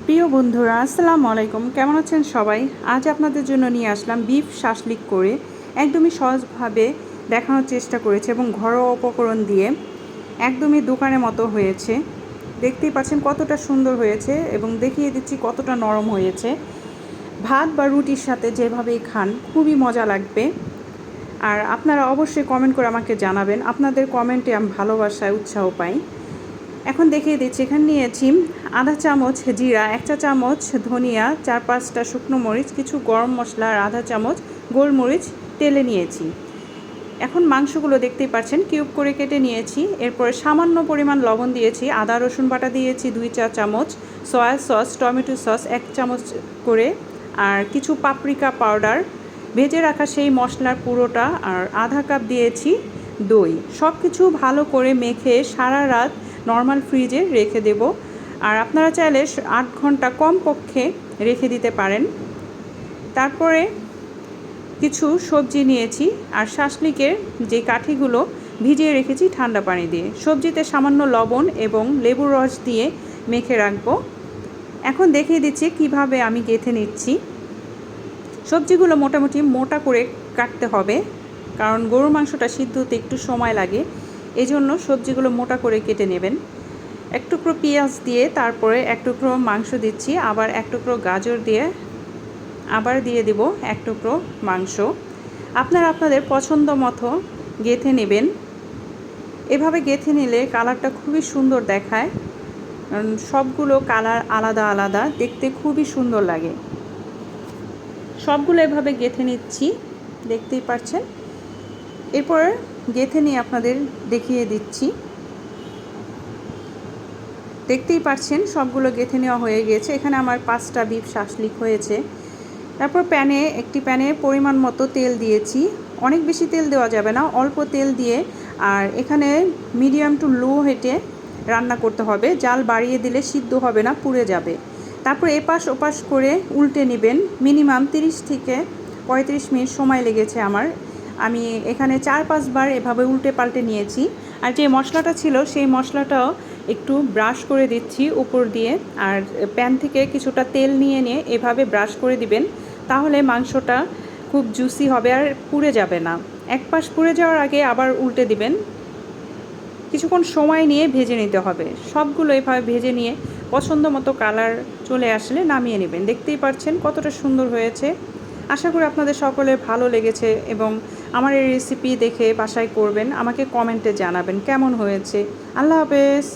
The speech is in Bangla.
প্রিয় বন্ধুরা, আসসালামু আলাইকুম। কেমন আছেন সবাই? আজ আপনাদের জন্য নিয়ে আসলাম বিফ শাসলিক করে একদমই সহজভাবে দেখানোর চেষ্টা করেছে এবং ঘরোয়া উপকরণ দিয়ে একদমই দোকানের মতো হয়েছে। দেখতেই পাচ্ছেন কতটা সুন্দর হয়েছে এবং দেখিয়ে দিচ্ছি কতটা নরম হয়েছে। ভাত বা রুটির সাথে যেভাবেই খান খুবই মজা লাগবে। আর আপনারা অবশ্যই কমেন্ট করে আমাকে জানাবেন। আপনাদের কমেন্টে আমি ভালোবাসায় উৎসাহ পাই। এখন দেখিয়ে দিচ্ছি, এখানে নিয়েছি আধা চামচ জিরা, 1 চা চামচ ধনিয়া, 4-5টা শুকনো মরিচ, কিছু গরম মশলা আর আধা চামচ গোলমরিচ তেলে নিয়েছি। এখন মাংসগুলো দেখতেই পাচ্ছেন কিউব করে কেটে নিয়েছি। এরপরে সামান্য পরিমাণ লবণ দিয়েছি, আদা রসুন বাটা দিয়েছি 2 চা চামচ, সয়া সস, টমেটো সস 1 চামচ করে, আর কিছু পাপরিকা পাউডার, ভেজে রাখা সেই মশলার পুরোটা, আর আধা কাপ দিয়েছি দই। সব কিছু ভালো করে মেখে সারা রাত নর্মাল ফ্রিজে রেখে দেব। আর আপনারা চাইলে 8 ঘন্টা কমপক্ষে রেখে দিতে পারেন। তারপরে কিছু সবজি নিয়েছি আর শাসলিকের যে কাঠিগুলো ভিজিয়ে রেখেছি ঠান্ডা পানি দিয়ে। সবজিতে সামান্য লবণ এবং লেবুর রস দিয়ে মেখে রাখবো। এখন দেখিয়ে দিচ্ছি কিভাবে আমি গেঁথে নিচ্ছি। সবজিগুলো মোটামুটি মোটা করে কাটতে হবে, কারণ গরুর মাংসটা সিদ্ধ হতে একটু সময় লাগে। এজন্য সবজিগুলো মোটা করে কেটে নেবেন। 1 টুকরো পেঁয়াজ দিয়ে তারপরে 1 টুকরো মাংস দিচ্ছি, আবার 1 টুকরো গাজর দিয়ে আবার দিয়ে দেব 1 টুকরো মাংস। আপনারা আপনাদের পছন্দ মতো গেঁথে নেবেন। এভাবে গেঁথে নিলে কালারটা খুবই সুন্দর দেখায়, কারণ সবগুলো কালার আলাদা আলাদা, দেখতে খুবই সুন্দর লাগে। সবগুলো এভাবে গেঁথে নিচ্ছি, দেখতেই পাচ্ছেন। এরপর গেঁথে নিয়ে আপনাদের দেখিয়ে দিচ্ছি। দেখতেই পাচ্ছেন সবগুলো গেঁথে নেওয়া হয়ে গিয়েছে। এখানে আমার 5টা বিফ শাসলিক হয়েছে। তারপর একটি প্যানে পরিমাণ মতো তেল দিয়েছি। অনেক বেশি তেল দেওয়া যাবে না, অল্প তেল দিয়ে, আর এখানে মিডিয়াম টু লো হিটে রান্না করতে হবে। জাল বাড়িয়ে দিলে সিদ্ধ হবে না, পুড়ে যাবে। তারপর এপাশ ওপাশ করে উল্টে নেবেন। মিনিমাম 30 থেকে 35 মিনিট সময় লেগেছে আমার। আমি এখানে 4-5 বার এভাবে উল্টে পাল্টে নিয়েছি। আর যে মশলাটা ছিল সেই মশলাটাও একটু ব্রাশ করে দিচ্ছি উপর দিয়ে, আর প্যান থেকে কিছুটা তেল নিয়ে এভাবে ব্রাশ করে দিবেন। তাহলে মাংসটা খুব জুসি হবে আর পুড়ে যাবে না। এক পাশ পুড়ে যাওয়ার আগে আবার উল্টে দিবেন। কিছুক্ষণ সময় নিয়ে ভেজে নিতে হবে। সবগুলো এভাবে ভেজে নিয়ে পছন্দ মতো কালার চলে আসলে নামিয়ে নেবেন। দেখতেই পাচ্ছেন কতটা সুন্দর হয়েছে। আশা করি আপনাদের সকলের ভালো লেগেছে এবং আমার এই রেসিপি দেখে বাসায় করবেন, আমাকে কমেন্টে জানাবেন কেমন হয়েছে। আল্লাহ হাফেজ।